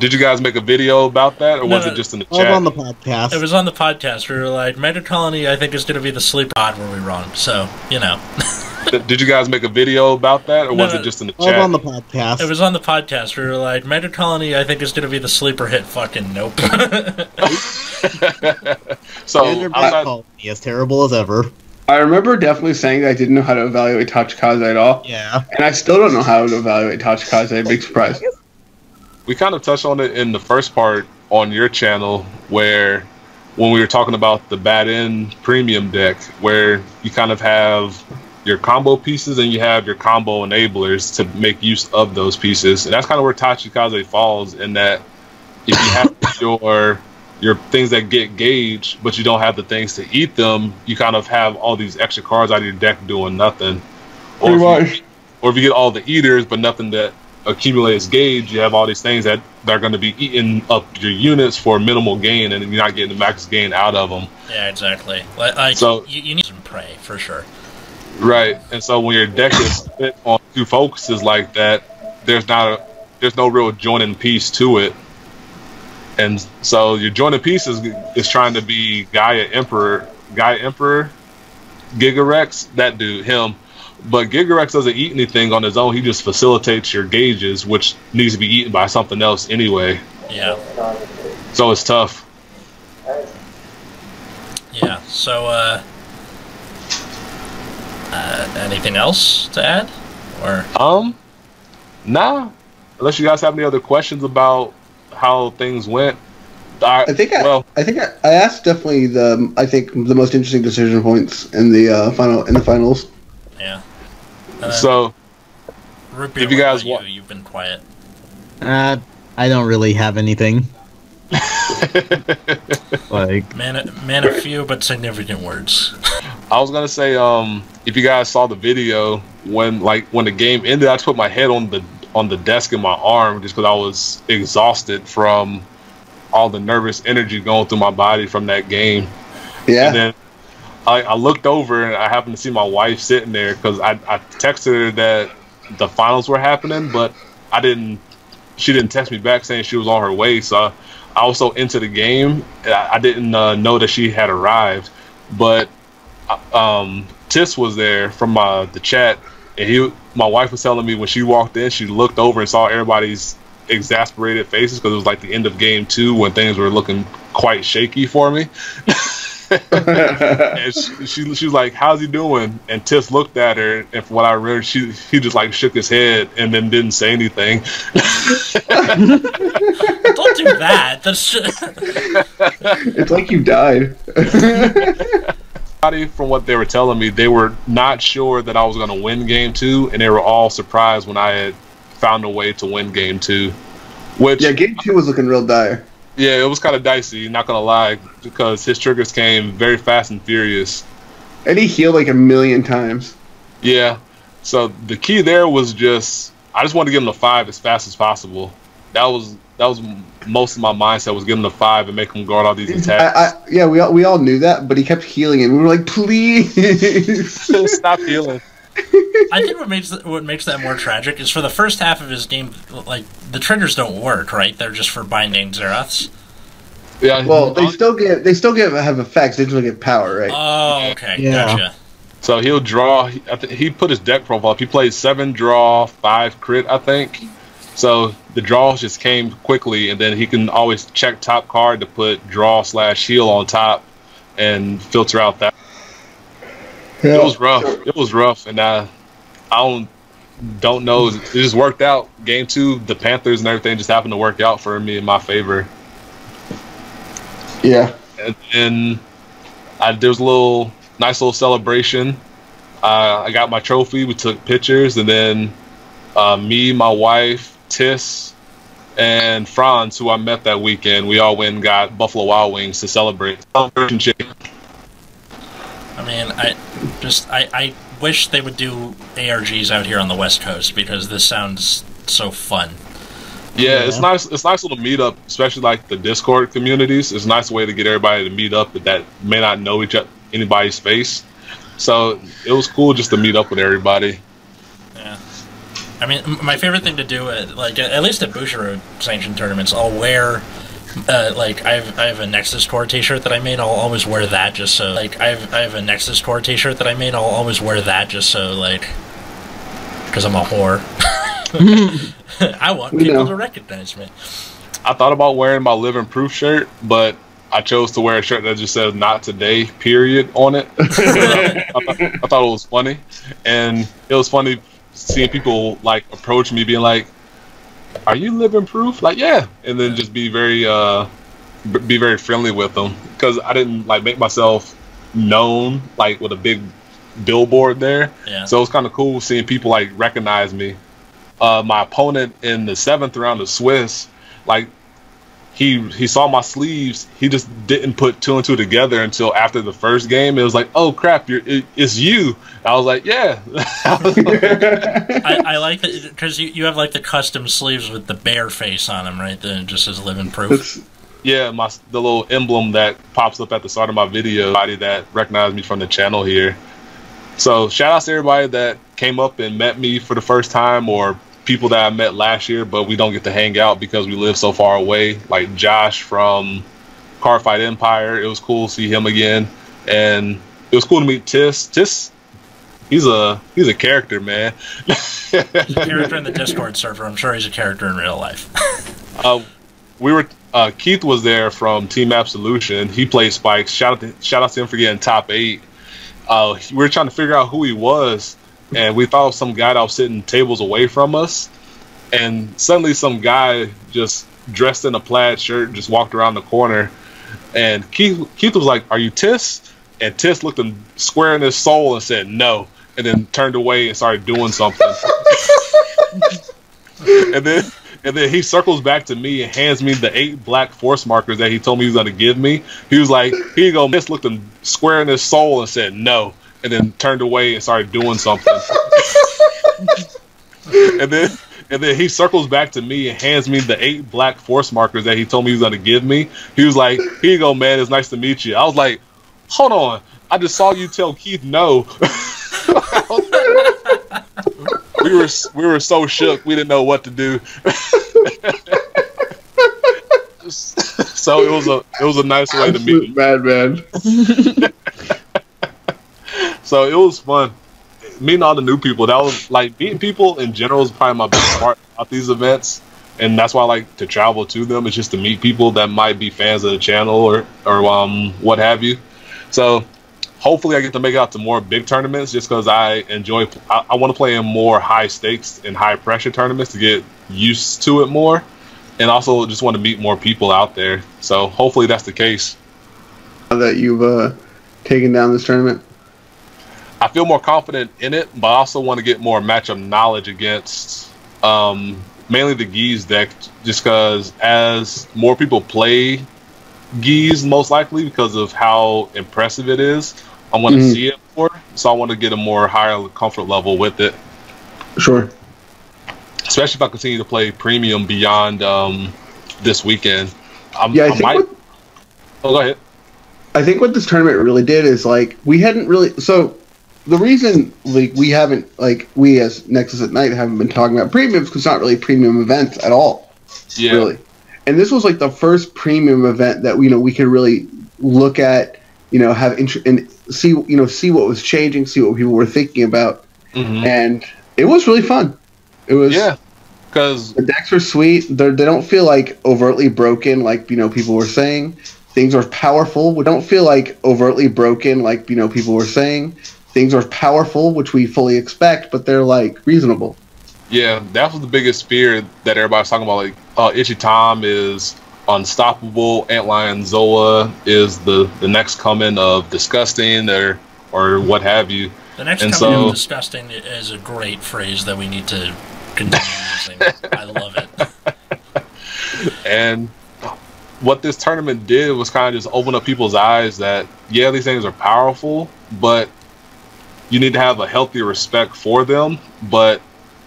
Did you guys make a video about that, or was it just in the chat? It was on the podcast. It was on the podcast. We were like, Mega Colony, I think, is going to be the sleeper. God, were we wrong. So, you know. Did you guys make a video about that, or was it just in the chat? It was on the podcast. It was on the podcast. We were like, Mega Colony, I think, is going to be the sleeper hit. Fucking nope. So, Colony, as terrible as ever. I remember definitely saying that I didn't know how to evaluate Tachikaze at all. Yeah. And I still don't know how to evaluate Tachikaze. Big surprise. We kind of touched on it in the first part on your channel, where when we were talking about the Bad End premium deck, where you kind of have your combo pieces and you have your combo enablers to make use of those pieces. And that's kind of where Tachikaze falls, in that if you have your things that get gauge, but you don't have the things to eat them, you kind of have all these extra cards out of your deck doing nothing. Or if you get all the eaters, but nothing that accumulates gauge, you have all these things that are going to be eating up your units for minimal gain, and you're not getting the max gain out of them. Yeah, exactly. Like, so you need some prey, for sure. Right, and so when your deck is split on 2 focuses like that, there's no real joining piece to it. And so your joining piece is trying to be Gaia Emperor, Gigarex, that dude, him. But Gigarex doesn't eat anything on his own. He just facilitates your gauges, which needs to be eaten by something else anyway. Yeah. So it's tough. Yeah, so, anything else to add? Or Nah. Unless you guys have any other questions about how things went. I think I asked definitely the most interesting decision points in the finals. Yeah. So if you guys want, you've been quiet. I don't really have anything. Like man a few but significant words. I was gonna say, if you guys saw the video when the game ended, I just put my head on the desk in my arm just because I was exhausted from all the nervous energy going through my body from that game. Yeah. And then I looked over and I happened to see my wife sitting there, because I texted her that the finals were happening, but she didn't text me back saying she was on her way. So I was so into the game, I didn't know that she had arrived. But Tis was there from the chat, and my wife was telling me when she walked in, she looked over and saw everybody's exasperated faces, because it was like the end of game 2 when things were looking quite shaky for me. And she was like, "How's he doing?" And Tis looked at her, and from what I remember, he just like shook his head and then didn't say anything. Don't do that. That's it's like you died. From what they were telling me, they were not sure that I was going to win game 2, and they were all surprised when I had found a way to win game 2. Which, yeah, game 2 was looking real dire. Yeah, it was kind of dicey, not going to lie, because his triggers came very fast and furious. And he healed like 1,000,000 times. Yeah, so the key there was I just wanted to get him to 5 as fast as possible. That was most of my mindset, was getting him to 5 and make him guard all these attacks. Yeah, we all knew that, but he kept healing, and we were like, please Stop healing. I think what makes that more tragic is for the first half of his game, like the triggers don't work, right? They're just for binding Xeraths. Yeah. Well, they still have effects. They just don't get power, right? Oh, okay, Yeah. gotcha. So he'll draw. He put his deck profile up. He played 7 draw, 5 crit, I think. So the draws just came quickly, and then he can always check top card to put draw/heal on top and filter out that. Yeah. It was rough. It was rough, and I don't know. It just worked out. Game 2, the Panthers and everything just happened to work out for me in my favor. Yeah. And then there was a nice little celebration. I got my trophy. We took pictures, and then me, my wife, Tiss, and Franz, who I met that weekend, we all went and got Buffalo Wild Wings to celebrate. Celebration chicken. I mean, I wish they would do ARGs out here on the West Coast because this sounds so fun. Yeah, it's nice. It's nice little meetup, especially like the Discord communities. It's a nice way to get everybody to meet up that may not know anybody's face. So it was cool just to meet up with everybody. Yeah, I mean, my favorite thing to do at least at Bushiroad sanctioned tournaments, I'll wear. I have a Nexus core T-shirt that I made. I'll always wear that just so. I have a Nexus core T-shirt that I made. I'll always wear that just so because I'm a whore. I want people to recognize me. I thought about wearing my Living Proof shirt, but I chose to wear a shirt that just says "Not Today" period on it. I thought it was funny, and it was funny seeing people approach me being like, "Are you Living Proof?" Like, yeah, and then just be very friendly with them because I didn't make myself known with a big billboard there. Yeah. So it was kind of cool seeing people recognize me. My opponent in the 7th round of Swiss, he saw my sleeves. He just didn't put 2 and 2 together until after the first game. It was like, oh crap, it's you. I was like, yeah. I like that because you have the custom sleeves with the bear face on them, right? Then it just says Living Proof. Yeah, the little emblem that pops up at the start of my video. Everybody that recognized me from the channel here. So shout out to everybody that came up and met me for the first time, or people that I met last year, but we don't get to hang out because we live so far away. Like Josh from Cardfight Empire, it was cool to see him again, and it was cool to meet Tiss. Tiss, he's a character, man. He's a character in the Discord server. I'm sure he's a character in real life. Keith was there from Team Absolution. He played Spikes. Shout out to him for getting top 8. We were trying to figure out who he was, and we thought of some guy that was sitting tables away from us, and suddenly some guy just dressed in a plaid shirt just walked around the corner, and Keith was like, "Are you Tiss?" And Tiss looked him square in his soul and said no, and then turned away and started doing something. and then he circles back to me and hands me the 8 black force markers that he told me he was going to give me. He was like, "Here you go." Tiss looked him square in his soul and said no, and then turned away and started doing something. and then he circles back to me and hands me the 8 black force markers that he told me he was going to give me. He was like, "Here you go, man. It's nice to meet you." I was like, "Hold on. I just saw you tell Keith no." We were so shook. We didn't know what to do. So it was a nice way to meet him. Bad man. So it was fun meeting all the new people. That was meeting people in general is probably my best part about these events, and that's why I like to travel to them. It's just to meet people that might be fans of the channel or what have you. So hopefully I get to make it out to more big tournaments just because I want to play in more high stakes and high pressure tournaments to get used to it more, and also just want to meet more people out there. So hopefully that's the case. That you've taking down this tournament? I feel more confident in it, but I also want to get more matchup knowledge against mainly the Geese deck, just because as more people play Geese, most likely because of how impressive it is, I want to see it more. So I want to get a more higher comfort level with it. Sure. Especially if I continue to play Premium beyond this weekend. I think go ahead. I think what this tournament really did is, like, we hadn't really... So, the reason, like, we haven't, like, we as Nexus at Night haven't been talking about premiums because it's not really premium events at all. Yeah. Really. And this was, like, the first premium event that, you know, we could really look at, you know, have and see, you know, see what was changing, see what people were thinking about. And it was really fun. It was... Yeah. Because the decks are sweet. They don't feel, like, overtly broken, like, you know, people were saying. Things are powerful. We don't feel like overtly broken, like, you know, people were saying. Things are powerful, which we fully expect, but they're, like, reasonable. Yeah, that was the biggest fear that everybody's talking about. Like, Itchy Tom is unstoppable. Antlion Zoa is the next coming of Disgusting or what have you. The next coming of Disgusting is a great phrase that we need to continue using. I love it. And what this tournament did was kind of just open up people's eyes that, yeah, these things are powerful, but you need to have a healthy respect for them, but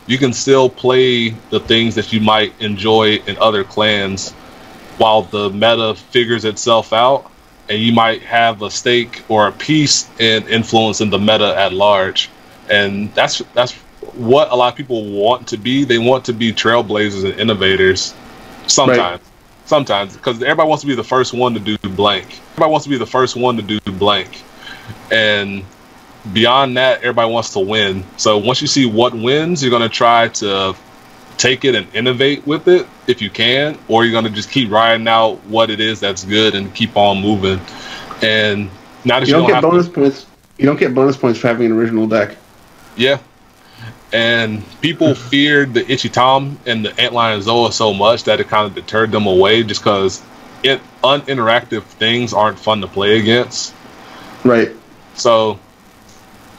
you can still play the things that you might enjoy in other clans while the meta figures itself out, and you might have a stake or a piece in influencing the meta at large. And that's what a lot of people want to be. They want to be trailblazers and innovators sometimes. Right. Sometimes, because everybody wants to be the first one to do blank. Everybody wants to be the first one to do blank. And beyond that, everybody wants to win. So once you see what wins, you're going to try to take it and innovate with it if you can, or you're going to just keep riding out what it is that's good and keep on moving. And now that you don't get bonus points, you don't get bonus points for having an original deck. Yeah. And people feared the Itchy Tom and the Antlion Zoa so much that it kind of deterred them away, just because uninteractive things aren't fun to play against. Right. So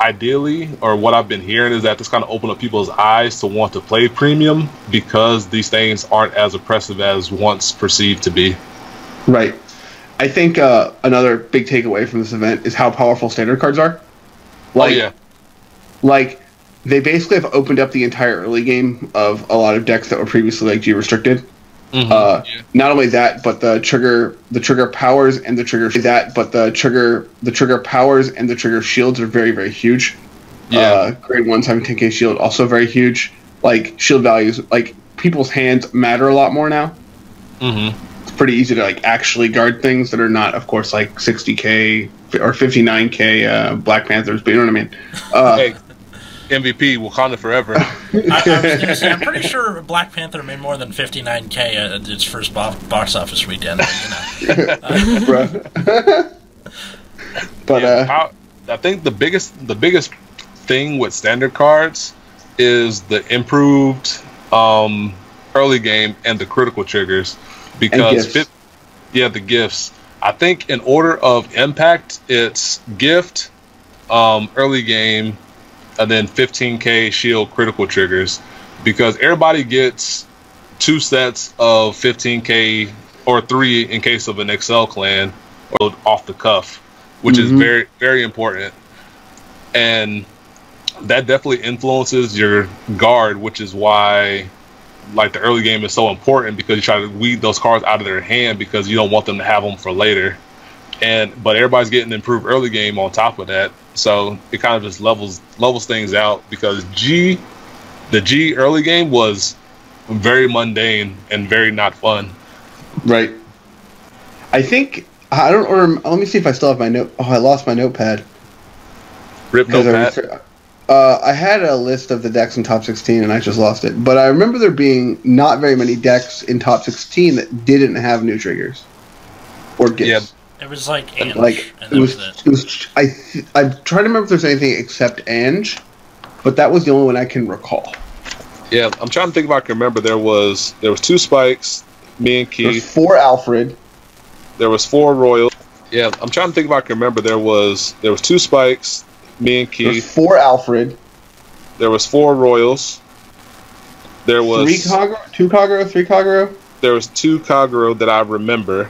ideally, or what I've been hearing, is that this kind of opened up people's eyes to want to play Premium because these things aren't as oppressive as once perceived to be. Right. I think another big takeaway from this event is how powerful standard cards are. Like, like, they basically have opened up the entire early game of a lot of decks that were previously, like, G restricted. Not only that, but the trigger powers and the trigger powers and the trigger shields are very, very huge. Grade 1 having 10k shield also very huge. Like, shield values, like, people's hands matter a lot more now. It's pretty easy to, like, actually guard things that are not, of course, like 60k or 59k Black Panthers, but you know what I mean. Hey, MVP, Wakanda forever. I was going to say, I'm pretty sure Black Panther made more than 59k at its first box office weekend. But I think the biggest thing with standard cards is the improved early game and the critical triggers, because the gifts. I think in order of impact, it's gift, early game, and then 15k shield critical triggers, because everybody gets 2 sets of 15k or 3 in case of an Excel clan or off the cuff, which is very, very important. And that definitely influences your guard, which is why, like, the early game is so important, because you try to weed those cards out of their hand because you don't want them to have them for later. But everybody's getting improved early game on top of that, so it kind of just levels things out, because the G early game was very mundane and very not fun. Right. I think I don't. Or let me see if I still have my note. Oh, I lost my notepad. Rip notepad. I had a list of the decks in top 16 and I just lost it. But I remember there being not very many decks in top 16 that didn't have new triggers or gifts. Yeah. It was like Ange, it was. I try to remember if there's anything except Ange, but that was the only one I can recall. Yeah, I'm trying to think if I can remember. There was 2 Spikes, me and Keith. There was 4 Alfred. There was 4 Royal. Yeah, I'm trying to think if I can remember. There was 2 Spikes, me and There's Keith. 4 Alfred. There was 4 Royals. There was 3 Kagero, 2 Kagero, 3 Kagero. There was 2 Kagero that I remember.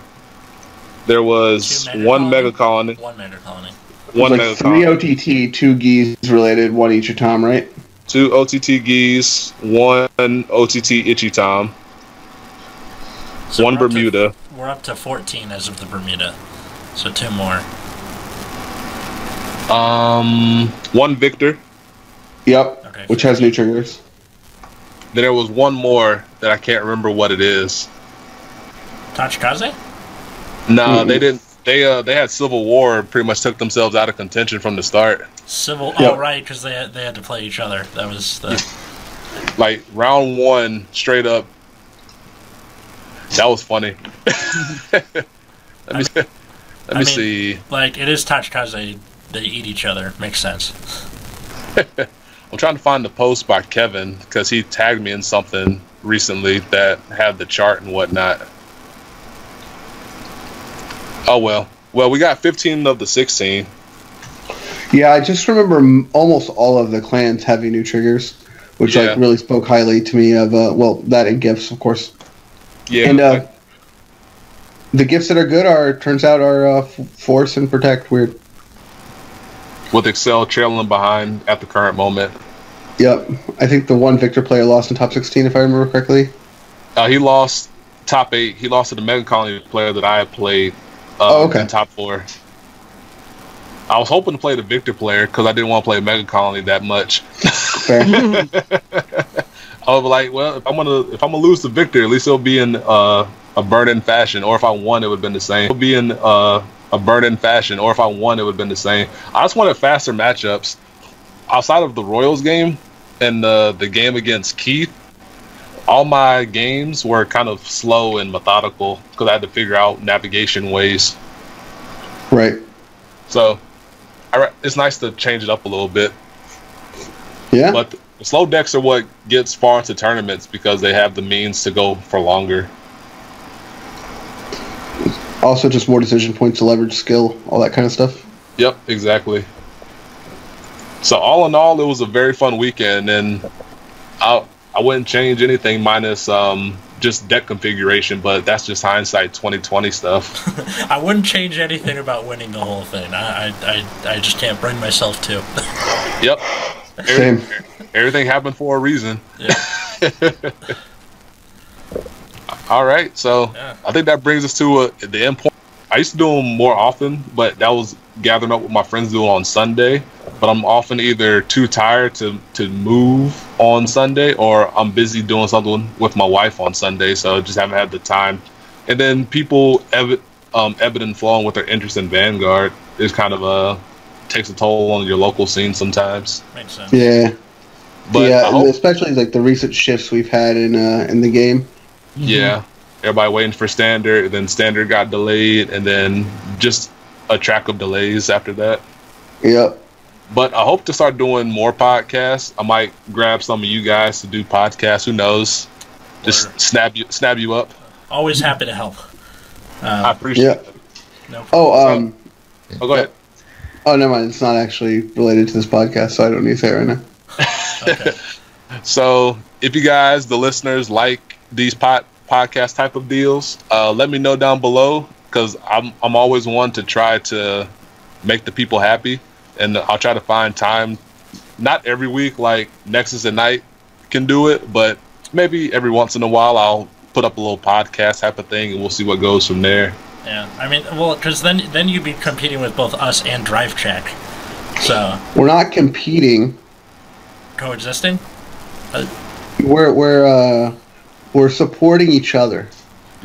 There was 1 Mega Colony. 1 Mega Colony. One Like Mega 3 Colony. OTT, 2 Geese related, 1 Ichitam, right? 2 OTT Geese, 1 OTT Ichitam, So 1 we're up to- Bermuda. We're up to 14 as of the Bermuda. So 2 more. 1 Victor. Yep. Okay. Which has new triggers. Then there was 1 more that I can't remember what it is. Tachikaze? No, Mm-mm. they didn't. They had Civil War. Pretty much took themselves out of contention from the start. Civil. Yep. Oh, right, because they had to play each other. That was the. Like round 1, straight up. That was funny. Let me see. Like, it is Tachikaze. They eat each other. Makes sense. I'm trying to find the post by Kevin because he tagged me in something recently that had the chart and whatnot. Oh well. Well, we got 15 of the 16. Yeah, I just remember almost all of the clans having new triggers, which Yeah. like really spoke highly to me of that and gifts, of course. Yeah. And the gifts that are good turns out are Force and Protect. Weird. with Excel trailing behind at the current moment. Yep. I think the 1 Victor player lost in top 16, if I remember correctly. He lost top 8. He lost to the Mega Colony player that I had played in top 4. I was hoping to play the Victor player because I didn't want to play Mega Colony that much. Fair. I was like, well, if I'm gonna lose to Victor, at least it'll be in a burn-in fashion. Or if I won, it would have been the same. It'll be in a burn-in fashion. Or if I won, it would have been the same. I just wanted faster matchups. Outside of the Royals game and the game against Keith, all my games were kind of slow and methodical because I had to figure out navigation ways. Right. So it's nice to change it up a little bit. Yeah. But the slow decks are what gets far into tournaments because they have the means to go for longer. Also, just more decision points to leverage skill, all that kind of stuff. Yep, exactly. So all in all, it was a very fun weekend, and I wouldn't change anything minus just deck configuration, but that's just hindsight 2020 stuff. I wouldn't change anything about winning the whole thing. I just can't bring myself to. Yep. Same. Everything happened for a reason. Yeah. All right, so Yeah. I think that brings us to the end point. I used to do them more often, but that was gathering up with my friends doing on Sunday. But I'm often either too tired to move on Sunday, or I'm busy doing something with my wife on Sunday, so just haven't had the time. And then people ebb and flowing with their interest in Vanguard is kind of takes a toll on your local scene sometimes. Makes sense. Yeah. But yeah, I hope, especially like the recent shifts we've had in the game. yeah, everybody waiting for Standard, then Standard got delayed, and then just a track of delays after that. Yep. But I hope to start doing more podcasts. I might grab some of you guys to do podcasts. Who knows? Just snap you up. Always happy to help. I appreciate Yeah. it. No Oh, Oh, go ahead. oh, never mind. It's not actually related to this podcast, so I don't need to say it right now. Okay. So if you guys, the listeners, like these podcast type of deals, let me know down below, because I'm always one to try to make the people happy, and I'll try to find time. Not every week like Nexus at Night can do it, but maybe every once in a while I'll put up a little podcast type of thing, and we'll see what goes from there. Yeah. I mean, well, because then you'd be competing with both us and Drive Check. So We're not competing. coexisting. We're supporting each other.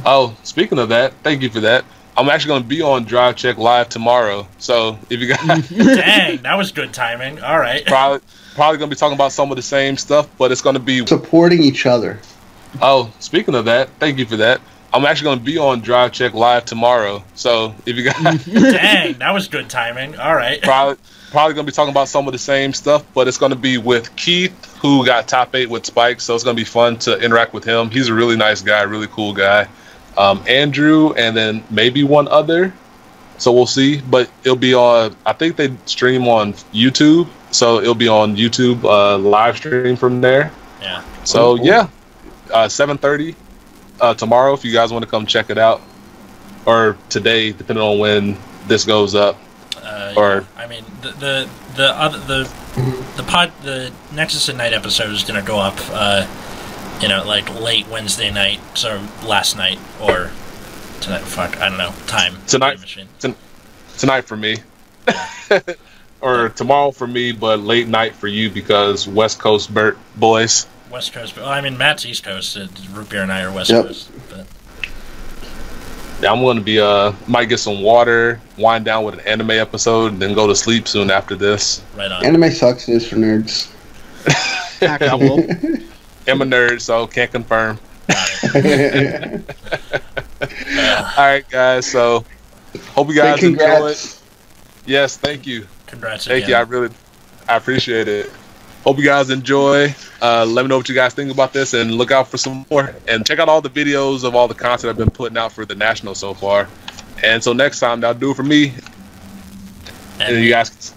Oh, speaking of that, thank you for that. I'm actually going to be on Drive Check Live tomorrow. So if you guys Dang, that was good timing. All right. probably going to be talking about some of the same stuff, but it's going to be. Supporting each other. Oh, speaking of that, thank you for that. I'm actually going to be on Drive Check Live tomorrow. So if you guys Dang, that was good timing. All right. probably going to be talking about some of the same stuff, but it's going to be with Keith, who got top 8 with Spike. So it's going to be fun to interact with him. He's a really nice guy, really cool guy. Andrew, and then maybe one other. So we'll see, but it'll be on. I think they stream on YouTube, so it'll be on YouTube live stream from there. Yeah. So yeah, 7:30 tomorrow. If you guys want to come check it out, or today, depending on when this goes up. Or I mean, the Nexus at Night episode is gonna go up, like late Wednesday night, so last night or tonight. Fuck, I don't know. Tonight for me, or tomorrow for me, but late night for you because West Coast boys. West Coast, well, I mean Matt's East Coast. Root Beer and I are West Coast. But. Yeah, I'm going to be might get some water, wind down with an anime episode, and then go to sleep soon after this. Right on. Anime sucks. It is for nerds. I'm a nerd, so can't confirm. All right, guys. So hope you guys enjoy it. Yes, thank you. Congrats. Thank you. I appreciate it. Hope you guys enjoy. Let me know what you guys think about this, and look out for some more. And check out all the videos of all the content I've been putting out for the National so far. And so next time, that'll do it for me. And you guys.